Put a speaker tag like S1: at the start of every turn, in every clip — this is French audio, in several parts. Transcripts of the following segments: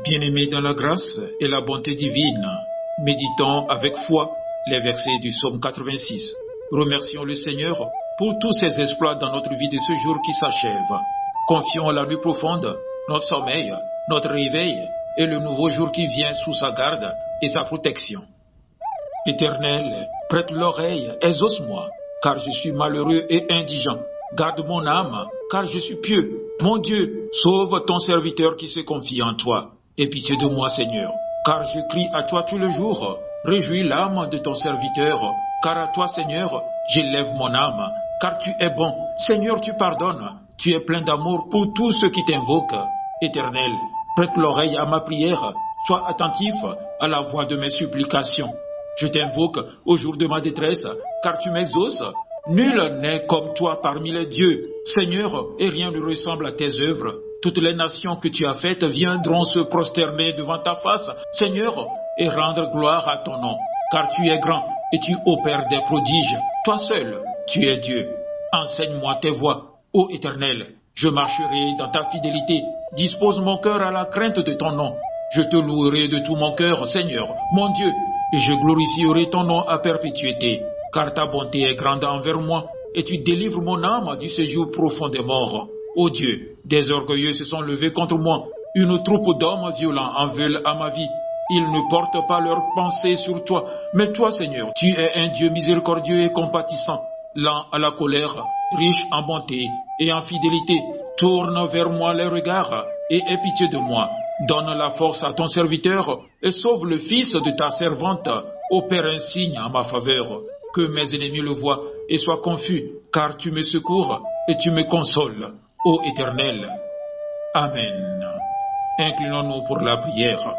S1: Bien-aimés dans la grâce et la bonté divine, méditons avec foi les versets du psaume 86. Remercions le Seigneur pour tous ses exploits dans notre vie de ce jour qui s'achève. Confions à la nuit profonde, notre sommeil, notre réveil et le nouveau jour qui vient sous sa garde et sa protection. Éternel, prête l'oreille, exauce-moi, car je suis malheureux et indigent. Garde mon âme, car je suis pieux. Mon Dieu, sauve ton serviteur qui se confie en toi. Aie pitié de moi, Seigneur, car je crie à toi tout le jour. Réjouis l'âme de ton serviteur, car à toi, Seigneur, j'élève mon âme, car tu es bon. Seigneur, tu pardonnes. Tu es plein d'amour pour tous ceux qui t'invoquent. Éternel, prête l'oreille à ma prière. Sois attentif à la voix de mes supplications. Je t'invoque au jour de ma détresse, car tu m'exauces. Nul n'est comme toi parmi les dieux, Seigneur, et rien ne ressemble à tes œuvres. Toutes les nations que tu as faites viendront se prosterner devant ta face, Seigneur, et rendre gloire à ton nom, car tu es grand et tu opères des prodiges. Toi seul, tu es Dieu. Enseigne-moi tes voies, ô Éternel. Je marcherai dans ta fidélité. Dispose mon cœur à la crainte de ton nom. Je te louerai de tout mon cœur, Seigneur, mon Dieu, et je glorifierai ton nom à perpétuité. Car ta bonté est grande envers moi, et tu délivres mon âme du séjour profond des morts. Ô Dieu, des orgueilleux se sont levés contre moi. Une troupe d'hommes violents en veulent à ma vie. Ils ne portent pas leurs pensées sur toi. Mais toi, Seigneur, tu es un Dieu miséricordieux et compatissant, lent à la colère, riche en bonté et en fidélité. Tourne vers moi les regards et aie pitié de moi. Donne la force à ton serviteur et sauve le fils de ta servante. Opère un signe en ma faveur. Que mes ennemis le voient et soient confus, car tu me secours et tu me consoles, ô Éternel. Amen. Inclinons-nous pour la prière.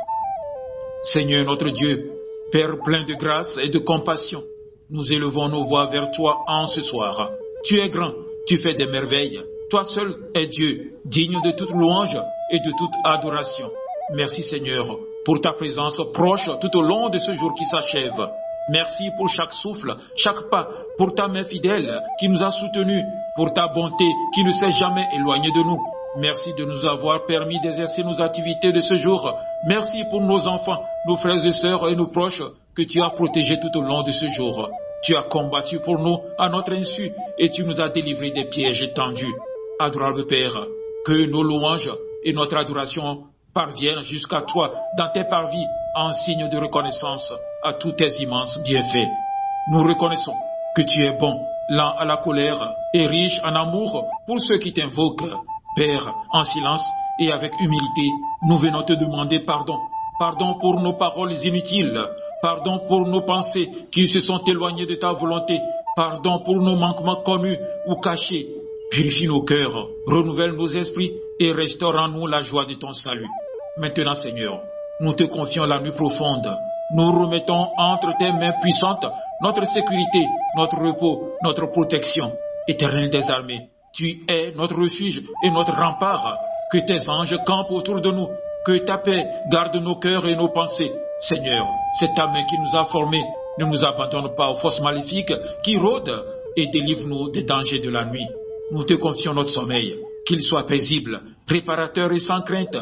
S1: Seigneur notre Dieu, Père plein de grâce et de compassion, nous élevons nos voix vers toi en ce soir. Tu es grand, tu fais des merveilles. Toi seul es Dieu, digne de toute louange et de toute adoration. Merci Seigneur pour ta présence proche tout au long de ce jour qui s'achève. Merci pour chaque souffle, chaque pas, pour ta main fidèle qui nous a soutenus, pour ta bonté qui ne s'est jamais éloignée de nous. Merci de nous avoir permis d'exercer nos activités de ce jour. Merci pour nos enfants, nos frères et sœurs et nos proches que tu as protégés tout au long de ce jour. Tu as combattu pour nous à notre insu et tu nous as délivrés des pièges tendus. Adorable Père, que nos louanges et notre adoration parviennent jusqu'à toi dans tes parvis en signe de reconnaissance à tous tes immenses bienfaits. Nous reconnaissons que tu es bon, lent à la colère et riche en amour pour ceux qui t'invoquent. Père, en silence et avec humilité, nous venons te demander pardon. Pardon pour nos paroles inutiles. Pardon pour nos pensées qui se sont éloignées de ta volonté. Pardon pour nos manquements connus ou cachés. Purifie nos cœurs, renouvelle nos esprits et restaure en nous la joie de ton salut. Maintenant, Seigneur, nous te confions la nuit profonde. Nous remettons entre tes mains puissantes notre sécurité, notre repos, notre protection. Éternel des armées, tu es notre refuge et notre rempart. Que tes anges campent autour de nous. Que ta paix garde nos cœurs et nos pensées. Seigneur, c'est ta main qui nous a formés. Ne nous abandonne pas aux forces maléfiques qui rôdent et délivre-nous des dangers de la nuit. Nous te confions notre sommeil, qu'il soit paisible, préparateur et sans crainte.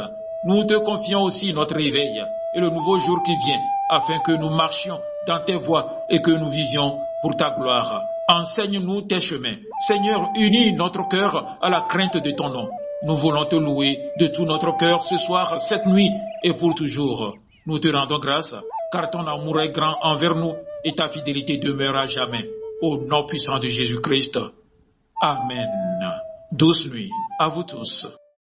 S1: Nous te confions aussi notre réveil et le nouveau jour qui vient, afin que nous marchions dans tes voies et que nous vivions pour ta gloire. Enseigne-nous tes chemins. Seigneur, unis notre cœur à la crainte de ton nom. Nous voulons te louer de tout notre cœur ce soir, cette nuit et pour toujours. Nous te rendons grâce, car ton amour est grand envers nous et ta fidélité demeure à jamais. Au nom puissant de Jésus-Christ. Amen. Douce nuit à vous tous.